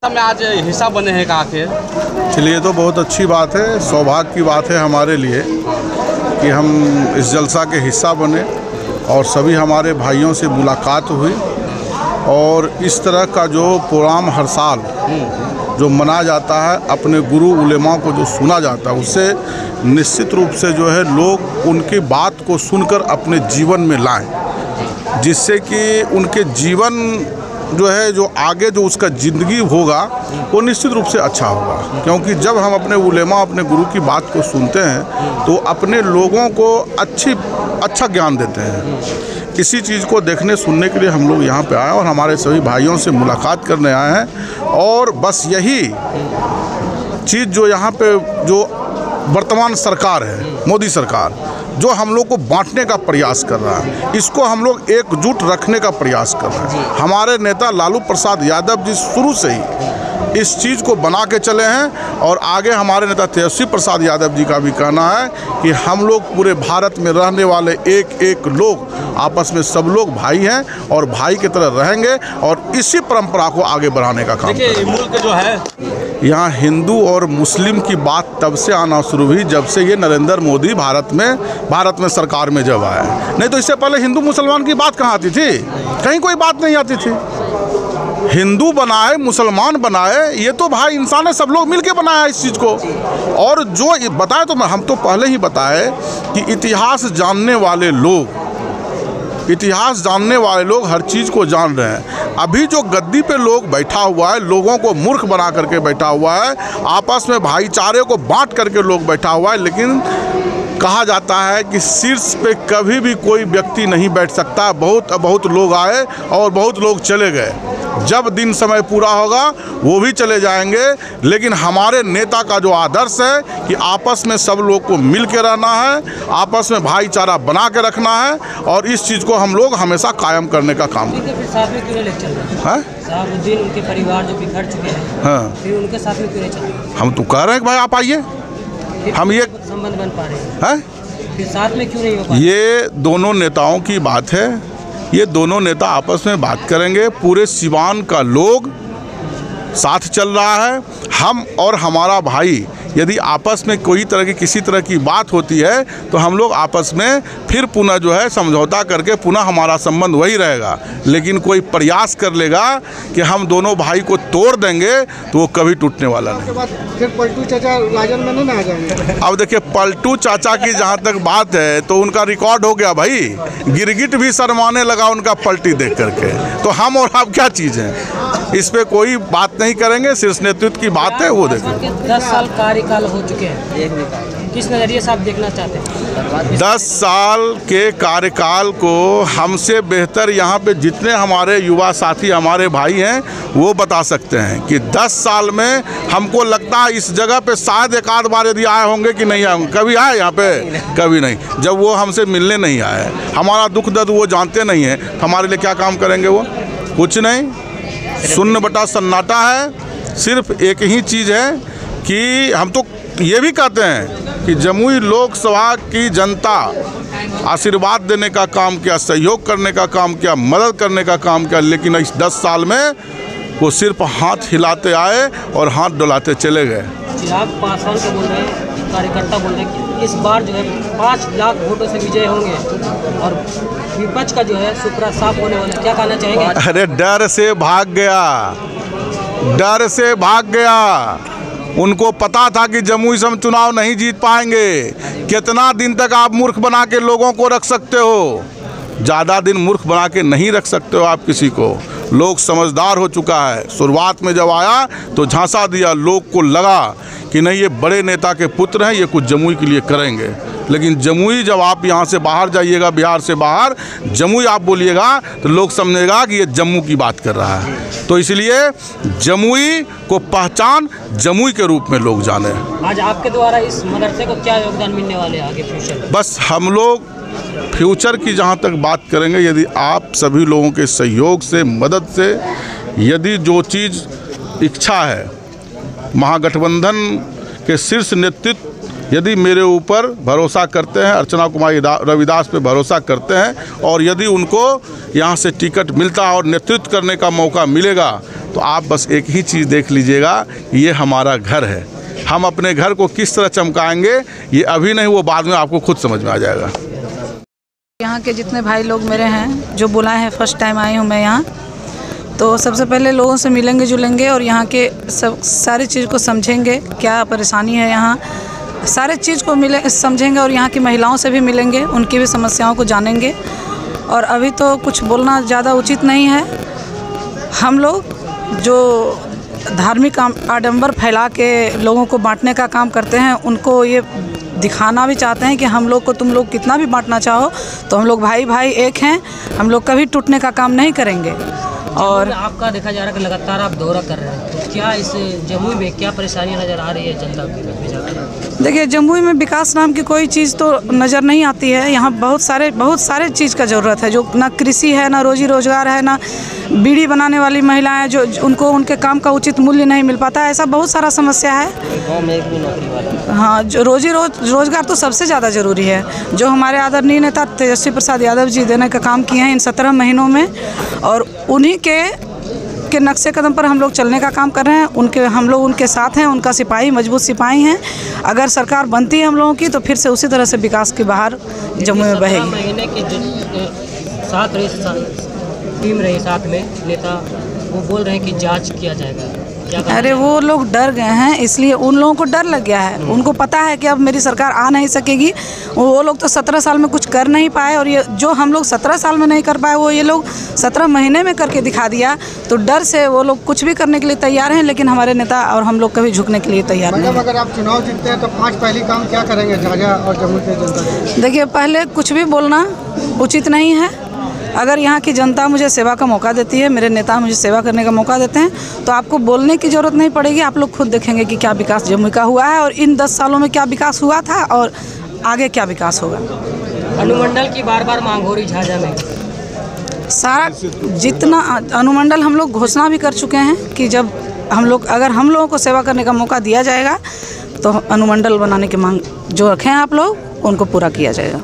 में आज हिस्सा बने हैं कहाँ के? चलिए, तो बहुत अच्छी बात है, सौभाग्य की बात है हमारे लिए कि हम इस जलसा के हिस्सा बने और सभी हमारे भाइयों से मुलाकात हुई। और इस तरह का जो प्रोग्राम हर साल जो मनाया जाता है, अपने गुरु उलेमा को जो सुना जाता है, उससे निश्चित रूप से जो है लोग उनकी बात को सुनकर अपने जीवन में लाएं, जिससे कि उनके जीवन जो है जो आगे जो उसका ज़िंदगी होगा वो निश्चित रूप से अच्छा होगा। क्योंकि जब हम अपने उलेमा, अपने गुरु की बात को सुनते हैं तो अपने लोगों को अच्छा ज्ञान देते हैं। इसी चीज़ को देखने सुनने के लिए हम लोग यहाँ पे आए और हमारे सभी भाइयों से मुलाकात करने आए हैं। और बस यही चीज़ जो यहाँ पे जो वर्तमान सरकार है, मोदी सरकार, जो हम लोग को बांटने का प्रयास कर रहा है, इसको हम लोग एकजुट रखने का प्रयास कर रहे हैं। हमारे नेता लालू प्रसाद यादव जी शुरू से ही इस चीज़ को बना के चले हैं और आगे हमारे नेता तेजस्वी प्रसाद यादव जी का भी कहना है कि हम लोग पूरे भारत में रहने वाले एक एक लोग आपस में सब लोग भाई हैं और भाई की तरह रहेंगे और इसी परंपरा को आगे बढ़ाने का काम करेंगे। मुल्क जो है यहाँ हिंदू और मुस्लिम की बात तब से आना शुरू हुई जब से ये नरेंद्र मोदी भारत में सरकार में जब आया। नहीं तो इससे पहले हिंदू मुसलमान की बात कहाँ आती थी? कहीं कोई बात नहीं आती थी। हिंदू बनाए, मुसलमान बनाए, ये तो भाई इंसान है, सब लोग मिलके बनाया इस चीज़ को। और जो बताए तो हम तो पहले ही बताए कि इतिहास जानने वाले लोग हर चीज़ को जान रहे हैं। अभी जो गद्दी पे लोग बैठा हुआ है, लोगों को मूर्ख बना करके बैठा हुआ है, आपस में भाईचारे को बांट करके लोग बैठा हुआ है। लेकिन कहा जाता है कि शीर्ष पे कभी भी कोई व्यक्ति नहीं बैठ सकता। बहुत लोग आए और बहुत लोग चले गए। जब दिन समय पूरा होगा वो भी चले जाएंगे। लेकिन हमारे नेता का जो आदर्श है कि आपस में सब लोग को मिल के रहना है, आपस में भाईचारा बना के रखना है और इस चीज़ को हम लोग हमेशा कायम करने का काम करें। उनके परिवार जो बिखर चुके हैं, हाँ, फिर उनके साथ में क्यों नहीं चल रहे? हम तो कह रहे हैं कि भाई आप आइए, हम ये संबंध बन पा रहे हैं, फिर साथ में क्यों नहीं हो पा रहे? ये दोनों नेताओं की बात है। ये दोनों नेता आपस में बात करेंगे। पूरे सिवान का लोग साथ चल रहा है। हम और हमारा भाई यदि आपस में कोई तरह की किसी तरह की बात होती है तो हम लोग आपस में फिर पुनः जो है समझौता करके पुनः हमारा संबंध वही रहेगा। लेकिन कोई प्रयास कर लेगा कि हम दोनों भाई को तोड़ देंगे तो वो कभी टूटने वाला नहीं। फिर पलटू चाचा राजन में नहीं आ जाएंगे? अब देखिए, पलटू चाचा की जहाँ तक बात है तो उनका रिकॉर्ड हो गया भाई। गिरगिट भी शर्माने लगा उनका पलटी देख करके। तो हम और आप क्या चीज़ हैं? इस पे कोई बात नहीं करेंगे। शीर्ष नेतृत्व की बात है, वो देखेंगे। 10 साल कार्यकाल हो चुके हैं, किस नज़रिए से आप देखना चाहते हैं? 10 साल के कार्यकाल को हमसे बेहतर यहाँ पे जितने हमारे युवा साथी, हमारे भाई हैं, वो बता सकते हैं कि 10 साल में हमको लगता है इस जगह पे शायद एक आध बार यदि आए होंगे कि नहीं आए होंगे। कभी आए यहाँ पे? कभी नहीं। जब वो हमसे मिलने नहीं आए, हमारा दुख दर्द वो जानते नहीं हैं, तो हमारे लिए क्या काम करेंगे वो? कुछ नहीं। शून्य बटा सन्नाटा है। सिर्फ एक ही चीज़ है कि हम तो ये भी कहते हैं कि जमुई लोकसभा की जनता आशीर्वाद देने का काम किया, सहयोग करने का काम किया, मदद करने का काम किया। लेकिन इस 10 साल में वो सिर्फ हाथ हिलाते आए और हाथ डुलाते चले गए। चिराग पासवान के बोल रहे हैं, कार्यकर्ता बोल रहे हैं कि इस बार जो है 5 लाख वोटों से विजय होंगे और विपक्ष का जो है सुपड़ा साफ होने वाला। क्या कहना चाहेंगे? अरे डर से भाग गया। उनको पता था कि जमुई से हम चुनाव नहीं जीत पाएंगे। कितना दिन तक आप मूर्ख बना के लोगों को रख सकते हो? ज़्यादा दिन मूर्ख बना के नहीं रख सकते हो आप किसी को। लोग समझदार हो चुका है। शुरुआत में जब आया तो झांसा दिया, लोग को लगा कि नहीं ये बड़े नेता के पुत्र हैं, ये कुछ जमुई के लिए करेंगे। लेकिन जमुई जब आप यहाँ से बाहर जाइएगा, बिहार से बाहर जमुई आप बोलिएगा तो लोग समझेगा कि ये जम्मू की बात कर रहा है। तो इसलिए जमुई को पहचान जमुई के रूप में लोग जाने। आज आपके द्वारा इस मदरसे को क्या योगदान मिलने वाले आगे फ्यूचर में? बस हम लोग फ्यूचर की जहाँ तक बात करेंगे, यदि आप सभी लोगों के सहयोग से, मदद से, यदि जो चीज़ इच्छा है, महागठबंधन के शीर्ष नेतृत्व यदि मेरे ऊपर भरोसा करते हैं, अर्चना कुमारी रविदास पे भरोसा करते हैं और यदि उनको यहाँ से टिकट मिलता और नेतृत्व करने का मौका मिलेगा तो आप बस एक ही चीज़ देख लीजिएगा, ये हमारा घर है। हम अपने घर को किस तरह चमकाएंगे ये अभी नहीं, वो बाद में आपको खुद समझ में आ जाएगा। यहाँ के जितने भाई लोग मेरे हैं जो बुलाए हैं, फर्स्ट टाइम आई हूँ मैं यहाँ, तो सबसे पहले लोगों से मिलेंगे जुलेंगे और यहाँ के सब सारी चीज़ को समझेंगे, क्या परेशानी है यहाँ, सारे चीज़ को समझेंगे और यहाँ की महिलाओं से भी मिलेंगे, उनकी भी समस्याओं को जानेंगे। और अभी तो कुछ बोलना ज़्यादा उचित नहीं है। हम लोग जो धार्मिक आडंबर फैला के लोगों को बांटने का काम करते हैं, उनको ये दिखाना भी चाहते हैं कि हम लोग को तुम लोग कितना भी बांटना चाहो तो हम लोग भाई भाई एक हैं, हम लोग कभी टूटने का काम नहीं करेंगे। और आपका देखा जा रहा है कि लगातार आप दौरा कर रहे हैं, तो क्या इस जमुई में क्या परेशानी नज़र आ रही है जनता की? देखिए, जमुई में विकास नाम की कोई चीज़ तो नज़र नहीं आती है। यहाँ बहुत सारे चीज़ का ज़रूरत है, जो ना कृषि है, ना रोजी रोजगार है, ना बीड़ी बनाने वाली महिलाएं जो उनको उनके काम का उचित मूल्य नहीं मिल पाता है, ऐसा बहुत सारा समस्या है। गाँव में एक भी नौकरी वाला, हाँ, जो रोजगार तो सबसे ज़्यादा ज़रूरी है, जो हमारे आदरणीय नेता तेजस्वी प्रसाद यादव जी देने का काम किए हैं इन 17 महीनों में, और उन्हीं के नक्शे कदम पर हम लोग चलने का काम कर रहे हैं। हम लोग उनके साथ हैं, उनका सिपाही, मजबूत सिपाही हैं। अगर सरकार बनती है हम लोगों की तो फिर से उसी तरह से विकास की बहार जमुई में बहेगी। महीने की साथ टीम रही साथ में नेता, वो बोल रहे हैं कि जांच किया जाएगा। अरे वो लोग डर गए हैं, इसलिए उन लोगों को डर लग गया है। उनको पता है कि अब मेरी सरकार आ नहीं सकेगी। वो लोग तो 17 साल में कुछ कर नहीं पाए, और ये जो हम लोग 17 साल में नहीं कर पाए वो ये लोग 17 महीने में करके दिखा दिया। तो डर से वो लोग कुछ भी करने के लिए तैयार हैं, लेकिन हमारे नेता और हम लोग कभी झुकने के लिए तैयार नहीं। अगर आप चुनाव जीतते हैं तो 5 पहली काम क्या करेंगे झाझा और जमुई के जनता? देखिए, पहले कुछ भी बोलना उचित नहीं है। अगर यहाँ की जनता मुझे सेवा का मौका देती है, मेरे नेता मुझे सेवा करने का मौका देते हैं, तो आपको बोलने की ज़रूरत नहीं पड़ेगी। आप लोग खुद देखेंगे कि क्या विकास जमुई का हुआ है, और इन 10 सालों में क्या विकास हुआ था और आगे क्या विकास होगा। अनुमंडल की बार बार मांग हो रही झाझा में, सारा जितना अनुमंडल हम लोग घोषणा भी कर चुके हैं कि जब अगर हम लोगों को सेवा करने का मौका दिया जाएगा तो अनुमंडल बनाने की मांग जो रखें आप लोग, उनको पूरा किया जाएगा।